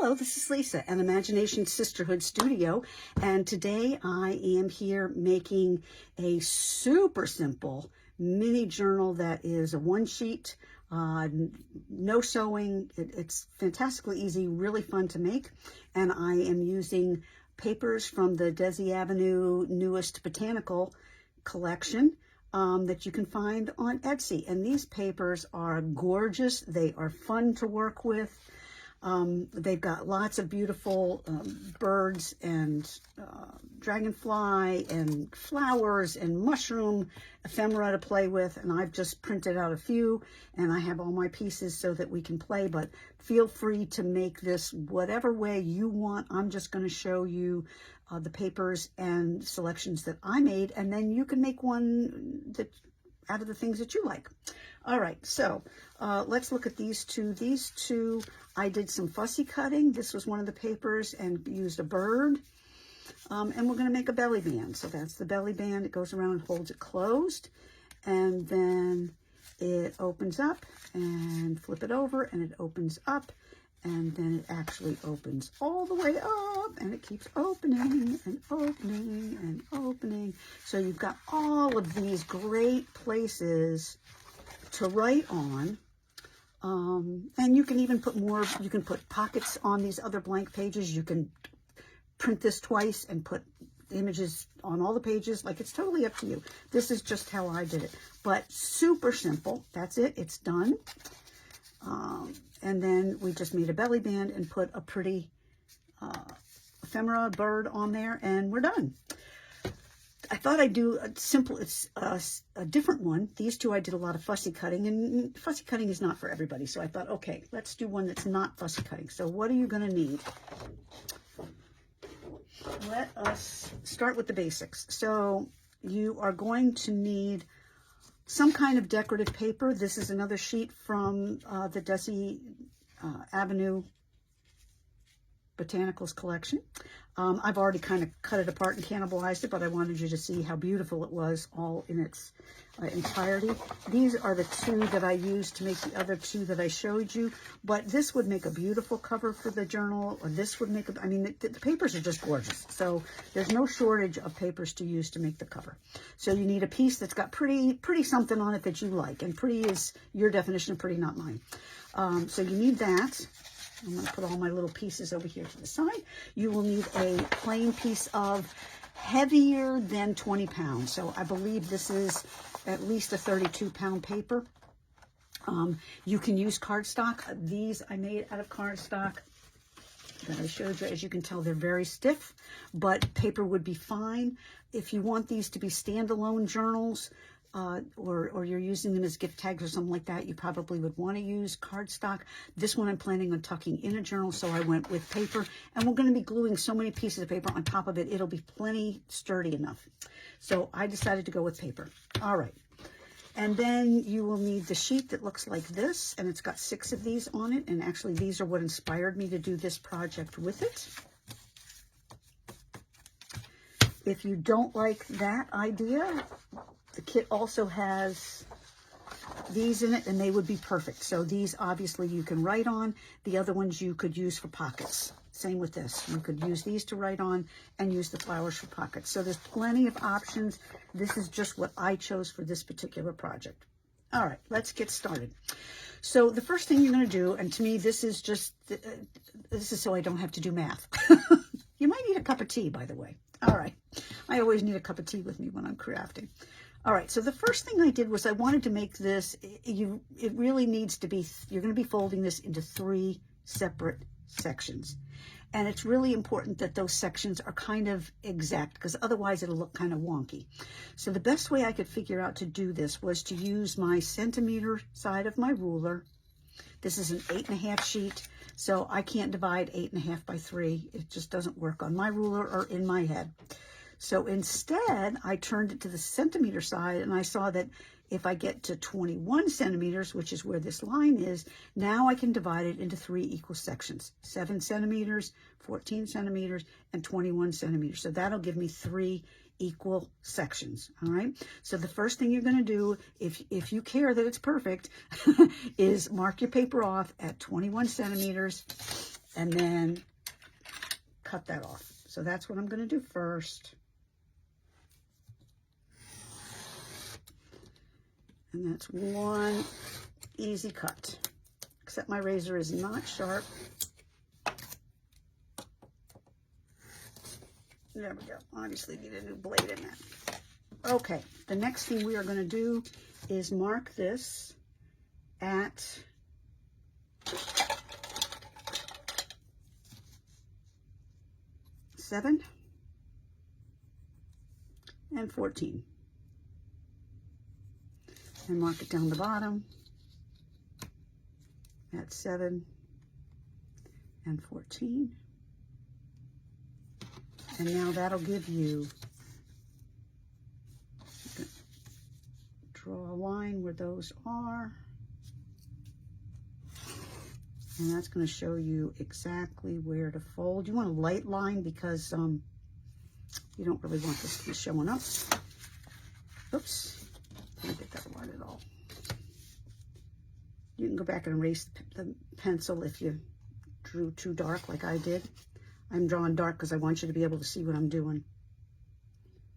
Hello, this is Lisa at Imagination Sisterhood Studio, and today I am here making a super simple mini journal that is a one sheet, no sewing. It's fantastically easy, really fun to make, and I am using papers from the Dasyavenue newest botanical collection that you can find on Etsy. And these papers are gorgeous. They are fun to work with. They've got lots of beautiful birds and dragonfly and flowers and mushroom ephemera to play with, and I've just printed out a few, and I have all my pieces so that we can play. But feel free to make this whatever way you want. I'm just going to show you the papers and selections that I made, and then you can make one that out of the things that you like. All right, so let's look at these two. These two, I did some fussy cutting. This was one of the papers and used a bird. And we're going to make a belly band. So that's the belly band. It goes around and holds it closed. And then it opens up, and flip it over, and it opens up. And then it actually opens all the way up, and it keeps opening and opening and opening. So you've got all of these great places to write on. And you can even put more, you can put pockets on these other blank pages. You can print this twice and put images on all the pages. Like, it's totally up to you. This is just how I did it, but super simple. That's it. It's done. And then we just made a belly band and put a pretty ephemera bird on there, and we're done. I thought I'd do a simple, it's a different one. These two I did a lot of fussy cutting, and fussy cutting is not for everybody. So I thought, okay, let's do one that's not fussy cutting. So what are you going to need? Let us start with the basics. So you are going to need some kind of decorative paper. This is another sheet from the Dasyavenue Botanicals collection. I've already kind of cut it apart and cannibalized it, but I wanted you to see how beautiful it was all in its entirety. These are the two that I used to make the other two that I showed you, but this would make a beautiful cover for the journal, or this would make a, I mean, the papers are just gorgeous. So there's no shortage of papers to use to make the cover. So you need a piece that's got pretty something on it that you like, and pretty is your definition of pretty, not mine. So you need that. I'm going to put all my little pieces over here to the side. You will need a plain piece of heavier than 20 pounds. So I believe this is at least a 32-pound paper. You can use cardstock. These I made out of cardstock that I showed you. As you can tell, they're very stiff, but paper would be fine. If you want these to be standalone journals, or you're using them as gift tags or something like that, you probably would want to use cardstock. This one I'm planning on tucking in a journal, so I went with paper. And we're going to be gluing so many pieces of paper on top of it, it'll be plenty sturdy enough. So I decided to go with paper. All right. And then you will need the sheet that looks like this, and it's got 6 of these on it. And actually, these are what inspired me to do this project with it. If you don't like that idea, the kit also has these in it, and they would be perfect. So these, obviously, you can write on. The other ones you could use for pockets. Same with this. You could use these to write on and use the flowers for pockets. So there's plenty of options. This is just what I chose for this particular project. All right, let's get started. So the first thing you're going to do, and to me, this is just, this is so I don't have to do math. You might need a cup of tea, by the way. All right. I always need a cup of tea with me when I'm crafting. All right, so the first thing I did was I wanted to make this, it really needs to be, you're going to be folding this into 3 separate sections. And it's really important that those sections are kind of exact, because otherwise it'll look kind of wonky. So the best way I could figure out to do this was to use my centimeter side of my ruler. This is an 8.5 sheet, so I can't divide 8.5 by 3. It just doesn't work on my ruler or in my head. So instead, I turned it to the centimeter side, and I saw that if I get to 21 centimeters, which is where this line is, now I can divide it into 3 equal sections: 7 centimeters, 14 centimeters, and 21 centimeters. So that'll give me 3 equal sections. All right. So the first thing you're going to do, if you care that it's perfect, is mark your paper off at 21 centimeters and then cut that off. So that's what I'm going to do first. And that's one easy cut, except my razor is not sharp. There we go. Obviously need a new blade in that. Okay, the next thing we are going to do is mark this at 7 and 14. And mark it down the bottom at 7 and 14. And now that'll give you, draw a line where those are. And that's going to show you exactly where to fold. You want a light line because you don't really want this to be showing up. Oops, didn't get that line at all. You can go back and erase the pencil if you drew too dark like I did. I'm drawing dark because I want you to be able to see what I'm doing.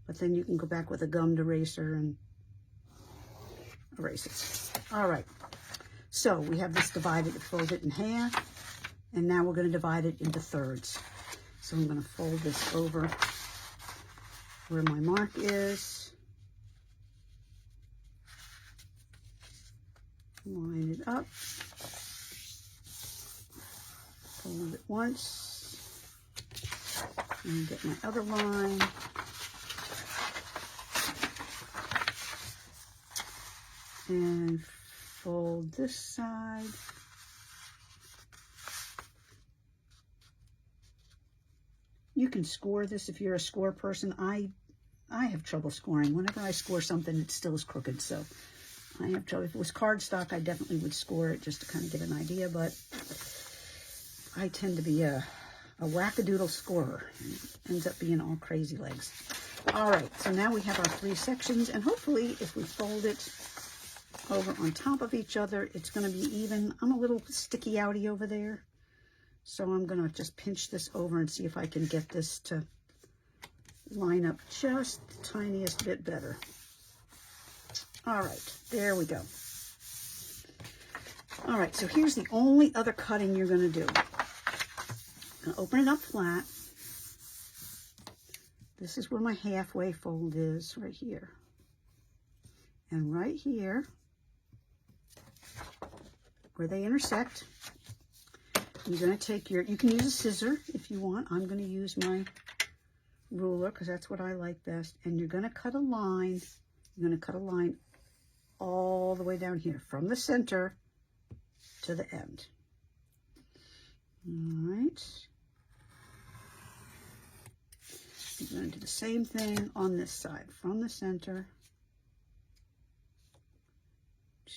But then you can go back with a gummed eraser and erase it. All right. So we have this divided, fold it in half, and now we're going to divide it into thirds. So I'm going to fold this over where my mark is, line it up, fold it once, and get my other line. And fold this side. You can score this if you're a score person. I have trouble scoring. Whenever I score something, it still is crooked, so I have trouble. If it was cardstock, I definitely would score it just to kind of get an idea, but I tend to be a wackadoodle scorer. It ends up being all crazy legs. All right, so now we have our 3 sections, and hopefully if we fold it over on top of each other, it's going to be even. I'm a little sticky outy over there, so I'm going to just pinch this over and see if I can get this to line up just the tiniest bit better. All right, there we go. All right, so here's the only other cutting you're going to do. I'm going to open it up flat. This is where my halfway fold is, right here. And right here, where they intersect, you're going to take your, you can use a scissor if you want. I'm going to use my ruler because that's what I like best. And you're going to cut a line. You're going to cut a line all the way down here from the center to the end. All right. You're going to do the same thing on this side, from the center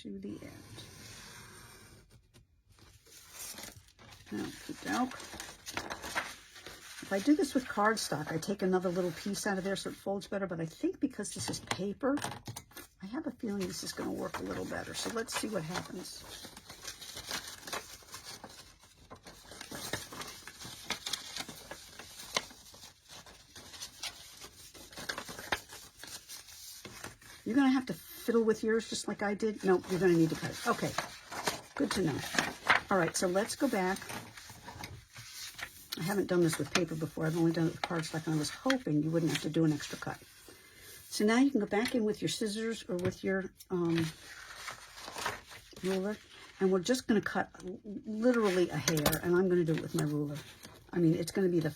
to the end. Now, if I do this with cardstock, I take another little piece out of there so it folds better, but I think because this is paper, I have a feeling this is going to work a little better. So let's see what happens. You're going to have to fiddle with yours just like I did. Nope, you're going to need to cut it. Okay, good to know. All right, so let's go back. I haven't done this with paper before. I've only done it with cardstock, and I was hoping you wouldn't have to do an extra cut. So now you can go back in with your scissors or with your ruler, and we're just going to cut literally a hair, and I'm going to do it with my ruler. I mean, it's going to be the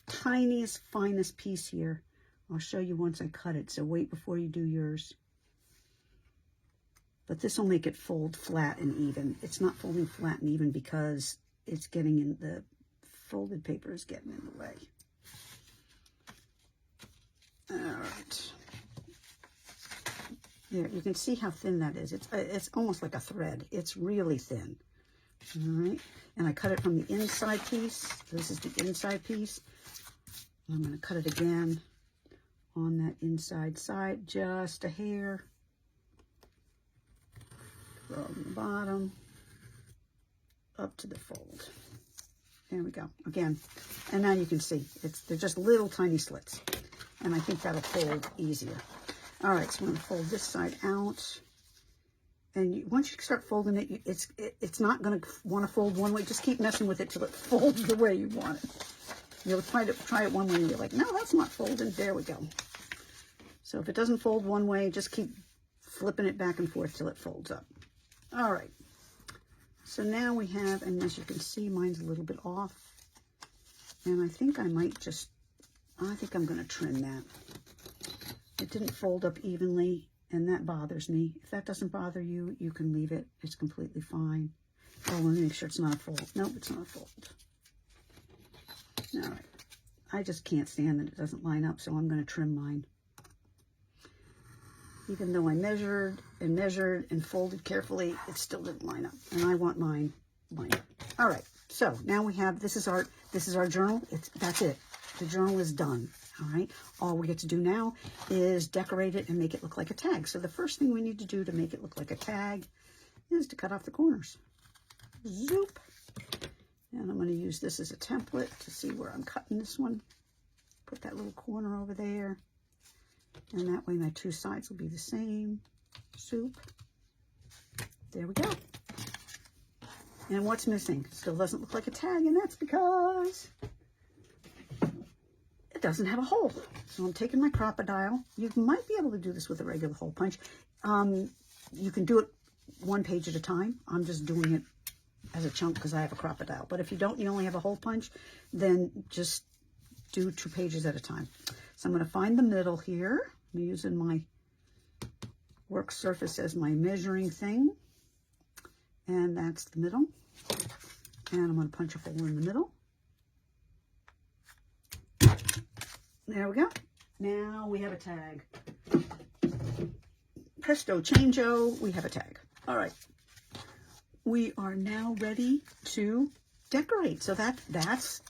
tiniest, finest piece here. I'll show you once I cut it, so wait before you do yours. But this will make it fold flat and even. It's not folding flat and even because it's getting in, the folded paper is getting in the way. All right. There, you can see how thin that is. It's almost like a thread. It's really thin. All right. And I cut it from the inside piece. This is the inside piece. I'm going to cut it again on that inside side, just a hair from the bottom up to the fold. There we go. Again, and now you can see they're just little tiny slits, and I think that'll fold easier. All right, so I'm going to fold this side out, and once you start folding it, it's not going to want to fold one way. Just keep messing with it till it folds the way you want it. You'll try it one way, and you're like, no, that's not folding. There we go. So if it doesn't fold one way, just keep flipping it back and forth till it folds up. All right. So now we have, and as you can see, mine's a little bit off. And I think I'm going to trim that. It didn't fold up evenly, and that bothers me. If that doesn't bother you, you can leave it. It's completely fine. Oh, let me make sure it's not a fold. Nope, it's not a fold. All right. I just can't stand that it doesn't line up, so I'm going to trim mine. Even though I measured and folded carefully, it still didn't line up. And I want mine lined up. All right, so now we have, this is our journal. That's it. The journal is done. All right, all we get to do now is decorate it and make it look like a tag. So the first thing we need to do to make it look like a tag is to cut off the corners. Zoop. And I'm going to use this as a template to see where I'm cutting this one. Put that little corner over there. And that way my two sides will be the same. Soup. There we go. And what's missing? Still doesn't look like a tag, and that's because it doesn't have a hole. So I'm taking my crocodile. You might be able to do this with a regular hole punch. You can do it one page at a time. I'm just doing it as a chunk because I have a crocodile. But if you don't, you only have a hole punch, then just do 2 pages at a time. So I'm going to find the middle here. I'm using my work surface as my measuring thing. And that's the middle. And I'm going to punch a hole in the middle. There we go. Now we have a tag. Presto changeo, we have a tag. All right. We are now ready to decorate. So that's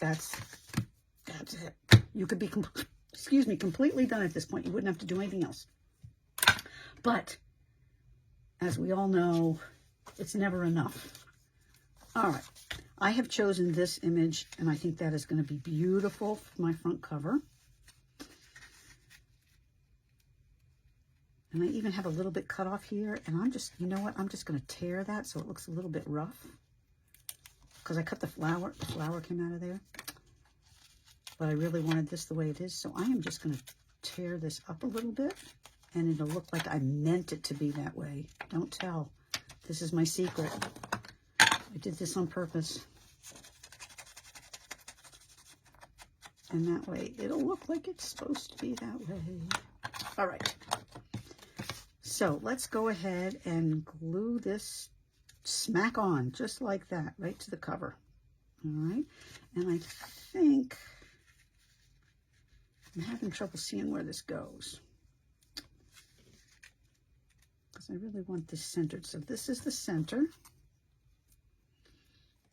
it. You could be completely done at this point. You wouldn't have to do anything else. But as we all know, it's never enough. All right. I have chosen this image, and I think that is going to be beautiful for my front cover. And I even have a little bit cut off here, and I'm just, you know what? I'm just going to tear that so it looks a little bit rough. Because I cut the flower came out of there. But I really wanted this the way it is, so I am just going to tear this up a little bit, and it'll look like I meant it to be that way. Don't tell. This is my secret. I did this on purpose. And that way, it'll look like it's supposed to be that way. All right. So let's go ahead and glue this smack on, just like that, right to the cover. All right. And I think I'm having trouble seeing where this goes, because I really want this centered. So this is the center.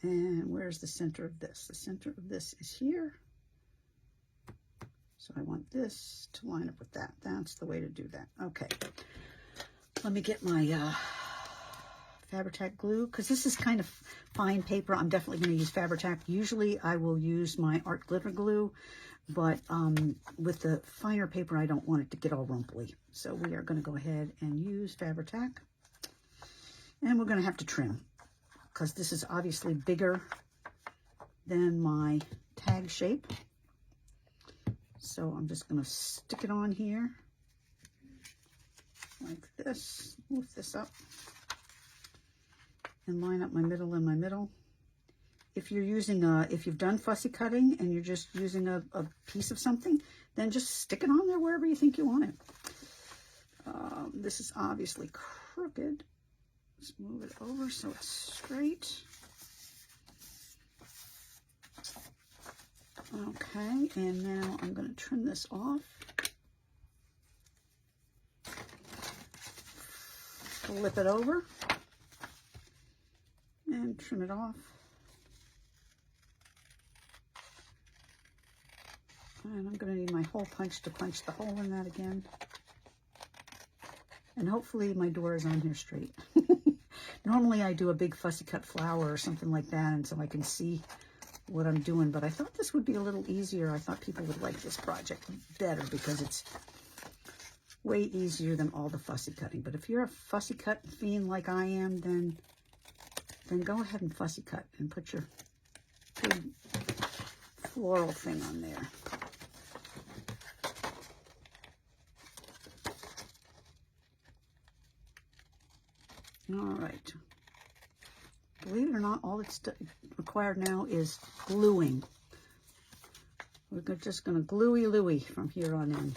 And where's the center of this? The center of this is here. So I want this to line up with that. That's the way to do that. Okay. Let me get my Fabri-Tac glue, because this is kind of fine paper. I'm definitely going to use Fabri-Tac. Usually I will use my art glitter glue, but with the finer paper, I don't want it to get all rumply. So we are going to go ahead and use Fabri-Tac. And we're going to have to trim, because this is obviously bigger than my tag shape. So I'm just going to stick it on here like this. Move this up and line up my middle and my middle. If you're using if you've done fussy cutting and you're just using a piece of something, then just stick it on there wherever you think you want it. This is obviously crooked. Let's move it over so it's straight. Okay, and now I'm going to trim this off. Flip it over and trim it off. And I'm going to need my hole punch to punch the hole in that again. And hopefully my door is on here straight. Normally I do a big fussy cut flower or something like that, and so I can see what I'm doing, but I thought this would be a little easier. I thought people would like this project better because it's way easier than all the fussy cutting. But if you're a fussy cut fiend like I am, then go ahead and fussy cut and put your big floral thing on there. All right. Believe it or not, all that's required now is gluing. We're just going to gluey-looey from here on in.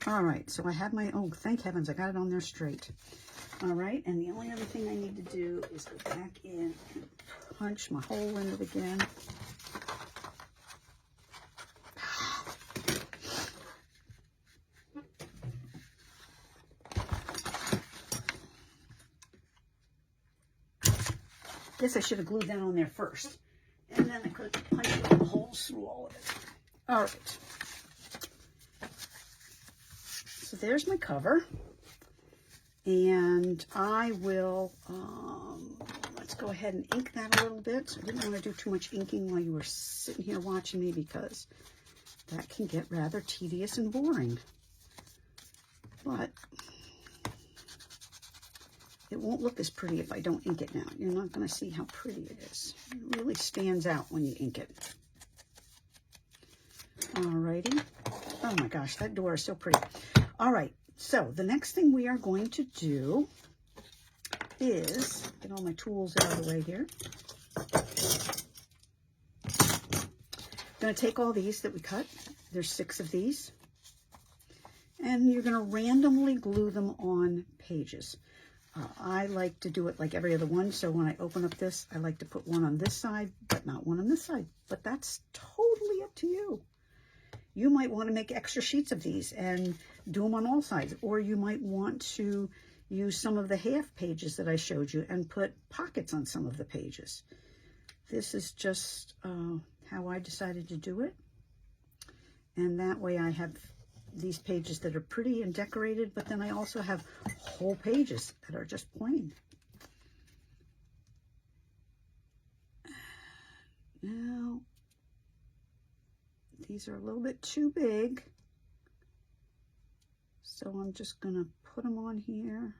All right, so I have my, oh, thank heavens, I got it on there straight. All right, and the only other thing I need to do is go back in and punch my hole in it again. Guess I should have glued that on there first. And then I could punch little holes through all of it. All right. So there's my cover. And I will, let's go ahead and ink that a little bit. I didn't want to do too much inking while you were sitting here watching me because that can get rather tedious and boring. But it won't look as pretty if I don't ink it now. You're not going to see how pretty it is. It really stands out when you ink it. Alrighty. Oh my gosh, that door is so pretty. All right, so the next thing we are going to do is, get all my tools out of the way here. I'm going to take all these that we cut. There's 6 of these. And you're going to randomly glue them on pages. I like to do it like every other one, so when I open up this, I like to put one on this side, but not one on this side. But that's totally up to you. You might want to make extra sheets of these and do them on all sides, or you might want to use some of the half pages that I showed you and put pockets on some of the pages. This is just how I decided to do it. And that way I have these pages that are pretty and decorated, but then I also have whole pages that are just plain. Now, these are a little bit too big, so I'm just going to put them on here,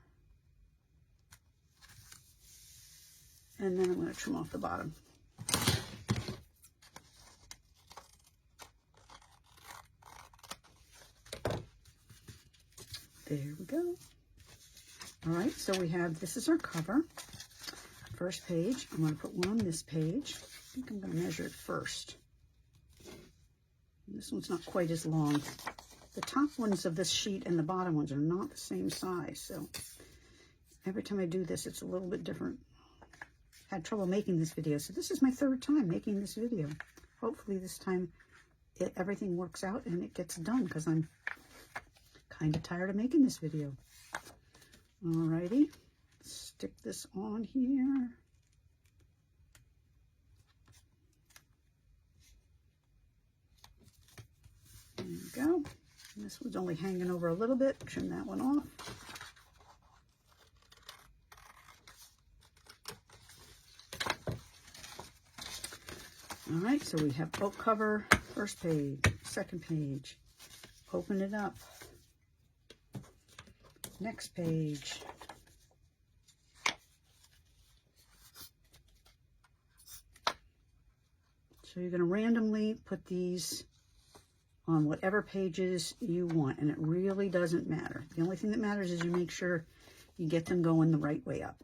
and then I'm going to trim off the bottom. There we go. All right, so we have, this is our cover. First page, I'm going to put one on this page. I think I'm going to measure it first. This one's not quite as long. The top ones of this sheet and the bottom ones are not the same size, so every time I do this, it's a little bit different. Had trouble making this video, so this is my 3rd time making this video. Hopefully this time everything works out and it gets done, because I'm kind of tired of making this video. Alrighty, stick this on here. There we go. This one's only hanging over a little bit. Trim that one off. All right, so we have book cover, first page, second page. Open it up. Next page. So you're going to randomly put these on whatever pages you want, and it really doesn't matter. The only thing that matters is you make sure you get them going the right way up.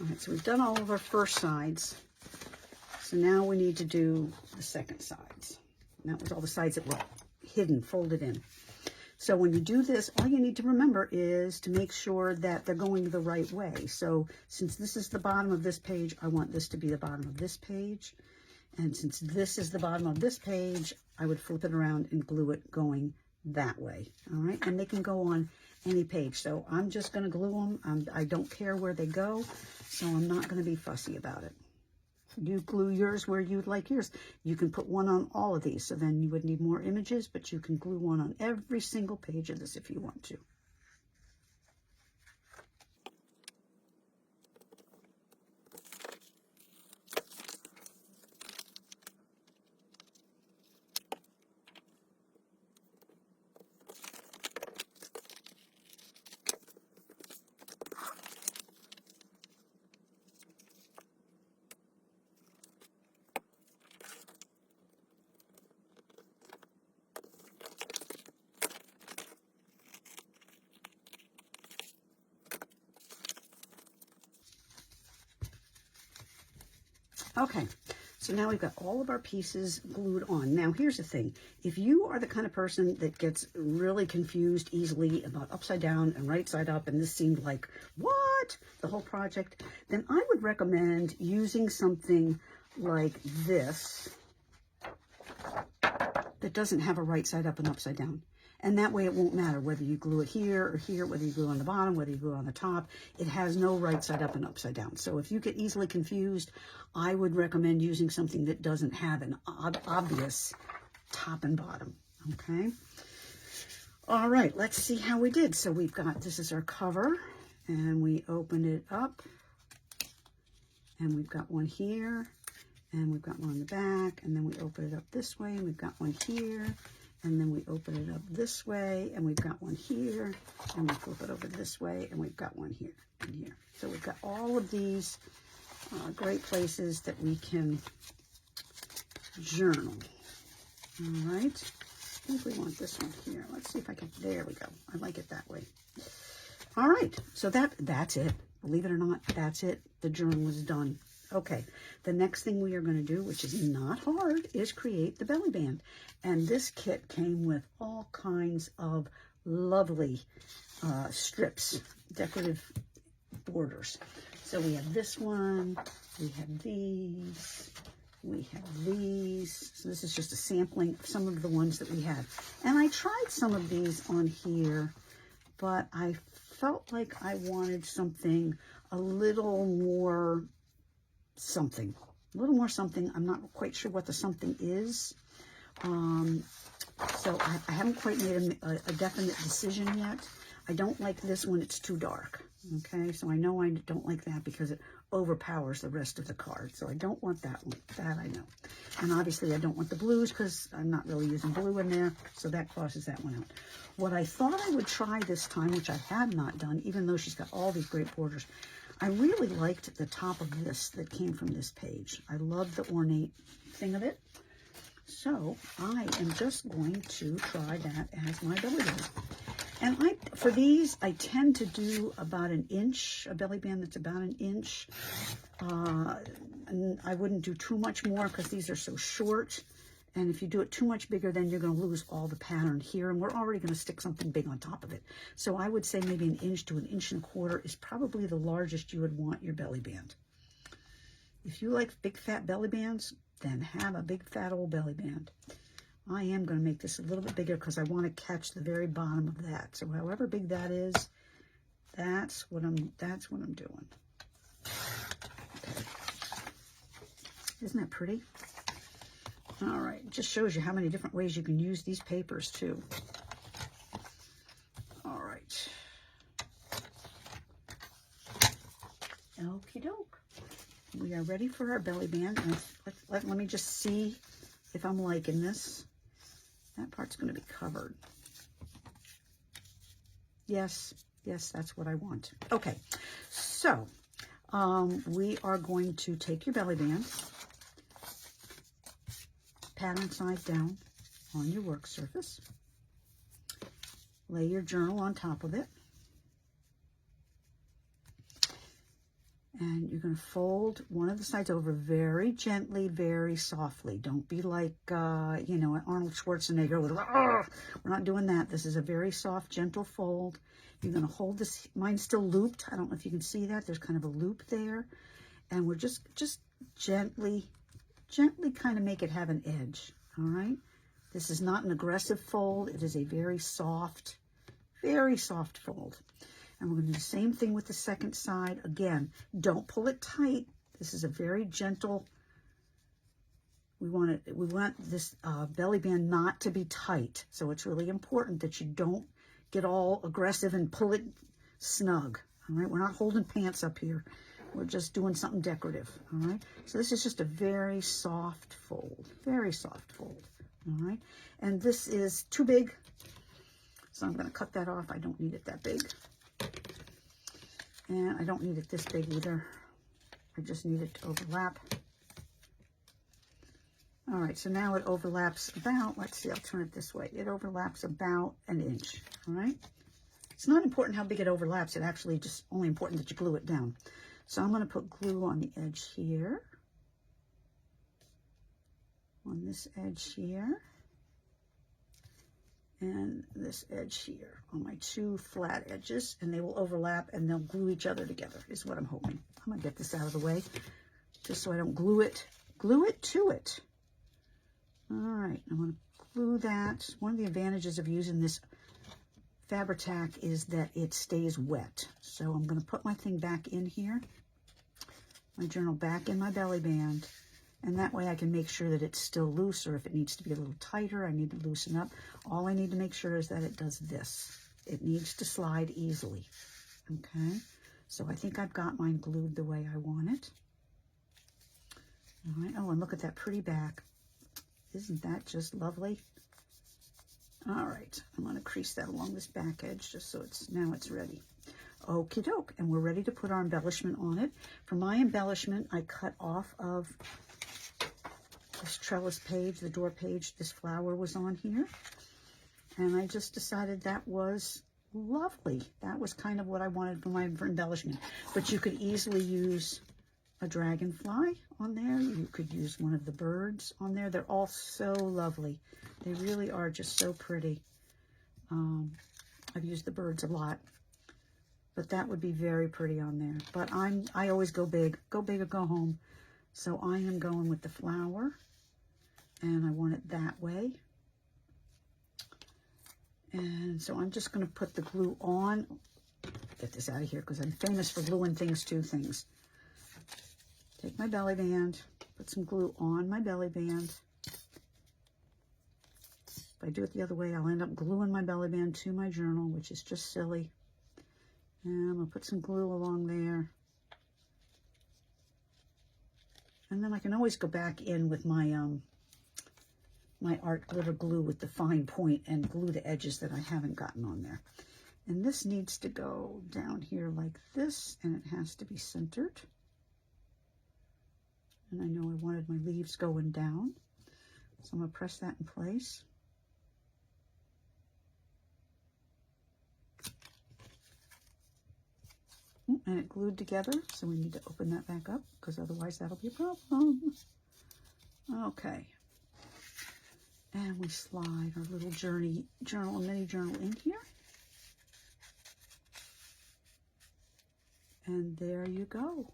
All right, so we've done all of our first sides. So now we need to do the second sides. And that was all the sides that were hidden, folded in. So when you do this, all you need to remember is to make sure that they're going the right way. So since this is the bottom of this page, I want this to be the bottom of this page. And since this is the bottom of this page, I would flip it around and glue it going that way. All right, and they can go on any page. So I'm just going to glue them. I don't care where they go, so I'm not going to be fussy about it. You glue yours where you'd like yours. You can put one on all of these, so then you would need more images, but you can glue one on every single page of this if you want to. Okay, so now we've got all of our pieces glued on. Now, here's the thing. If you are the kind of person that gets really confused easily about upside down and right side up, and this seemed like, what? The whole project, then I would recommend using something like this that doesn't have a right side up and upside down. And that way it won't matter whether you glue it here or here, whether you glue on the bottom, whether you glue on the top. It has no right side up and upside down. So if you get easily confused, I would recommend using something that doesn't have an obvious top and bottom. Okay. All right, let's see how we did. So we've got, this is our cover, and we opened it up, and we've got one here, and we've got one on the back, and then we open it up this way, and we've got one here. And then we open it up this way, and we've got one here, and we flip it over this way, and we've got one here and here. So we've got all of these great places that we can journal. All right. I think we want this one here. Let's see if I can, there we go. I like it that way. All right. So that's it. Believe it or not, that's it. The journal is done. Okay, the next thing we are going to do, which is not hard, is create the belly band. And this kit came with all kinds of lovely strips, decorative borders. So we have this one, we have these, we have these. So this is just a sampling of some of the ones that we had. And I tried some of these on here, but I felt like I wanted something a little more something. I'm not quite sure what the something is. So I haven't quite made a definite decision yet. I don't like this one. It's too dark. Okay, so I know I don't like that because it overpowers the rest of the card. So I don't want that one. That I know. And obviously I don't want the blues because I'm not really using blue in there. So that crosses that one out. What I thought I would try this time, which I have not done, even though she's got all these great borders, I really liked the top of this that came from this page. I love the ornate thing of it. So I am just going to try that as my belly band. And for these, I tend to do about an inch, a belly band that's about an inch. And I wouldn't do too much more because these are so short. And if you do it too much bigger, then you're going to lose all the pattern here. And we're already going to stick something big on top of it. So I would say maybe an inch to an inch and a quarter is probably the largest you would want your belly band. If you like big fat belly bands, then have a big fat old belly band. I am going to make this a little bit bigger because I want to catch the very bottom of that. So however big that is, that's what I'm doing. Okay. Isn't that pretty? All right, it just shows you how many different ways you can use these papers too. All right. Okie doke. We are ready for our belly band. And let me just see if I'm liking this. That part's going to be covered. Yes, that's what I want. Okay, so we are going to take your belly band, pattern side down on your work surface, lay your journal on top of it, and you're going to fold one of the sides over very gently, very softly. Don't be like, you know, Arnold Schwarzenegger with, we're not doing that. This is a very soft, gentle fold. You're going to hold this. Mine's still looped. I don't know if you can see that. There's kind of a loop there. And we're just gently gently kind of make it have an edge, all right? This is not an aggressive fold. It is a very soft fold. And we're going to do the same thing with the second side. Again, don't pull it tight. This is a very gentle, we want this belly band not to be tight. So it's really important that you don't get all aggressive and pull it snug. All right, we're not holding pants up here. We're just doing something decorative. All right, so this is just a very soft fold, all right? And this is too big, so I'm going to cut that off. I don't need it that big. And I don't need it this big either. I just need it to overlap. All right, so now it overlaps about, let's see, I'll turn it this way. It overlaps about an inch, all right? It's not important how big it overlaps. It actually just only important that you glue it down. So I'm going to put glue on the edge here, on this edge here, and this edge here on my two flat edges, and they will overlap and they'll glue each other together is what I'm hoping. I'm going to get this out of the way just so I don't glue it to it. All right, I'm going to glue that. One of the advantages of using this Fabri-Tac is that it stays wet. So I'm going to put my thing back in here, my journal back in my belly band, and that way I can make sure that it's still loose, or if it needs to be a little tighter, I need to loosen up. All I need to make sure is that it does this. It needs to slide easily, okay? So I think I've got mine glued the way I want it. All right, oh, and look at that pretty back. Isn't that just lovely? All right, I'm going to crease that along this back edge just so now it's ready. Okie doke, and we're ready to put our embellishment on it. For my embellishment, I cut off of this trellis page, the door page, this flower was on here. And I just decided that was lovely. That was kind of what I wanted for my embellishment. But you could easily use a dragonfly on there. You could use one of the birds on there. They're all so lovely. They really are just so pretty. I've used the birds a lot, but that would be very pretty on there. But I always go big or go home. So I am going with the flower, and I want it that way. And so I'm just going to put the glue on. Get this out of here because I'm famous for gluing things to things. Take my belly band, put some glue on my belly band. If I do it the other way, I'll end up gluing my belly band to my journal, which is just silly. And I'm going to put some glue along there. And then I can always go back in with my my art glitter glue with the fine point and glue the edges that I haven't gotten on there. And this needs to go down here like this, and it has to be centered. And I know I wanted my leaves going down, so I'm going to press that in place. And it glued together, so we need to open that back up because otherwise that'll be a problem. Okay. And we slide our little journal, mini journal in here. And there you go.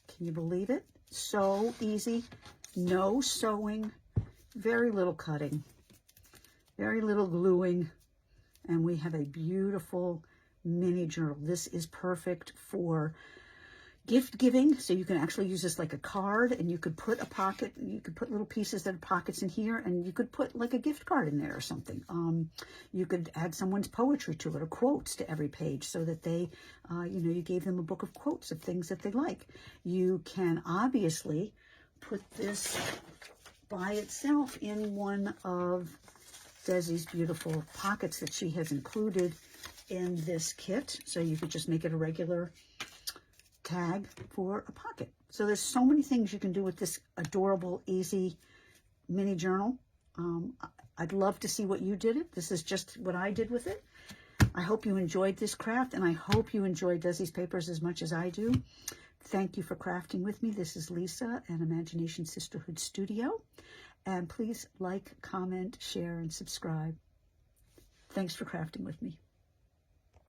Can you believe it? So easy. No sewing, very little cutting, very little gluing, and we have a beautiful mini journal. This is perfect for gift giving, so you can actually use this like a card, and you could put a pocket, you could put little pieces that are pockets in here, and you could put like a gift card in there or something. You could add someone's poetry to it or quotes to every page so that they, you gave them a book of quotes of things that they like. You can obviously put this by itself in one of Desi's beautiful pockets that she has included in this kit. So you could just make it a regular tag for a pocket. So there's so many things you can do with this adorable, easy mini journal. I'd love to see what you did it. This is just what I did with it. I hope you enjoyed this craft, and I hope you enjoyed Desi's papers as much as I do. Thank you for crafting with me. This is Lisa and Imagination Sisterhood Studio. And please like, comment, share, and subscribe. Thanks for crafting with me.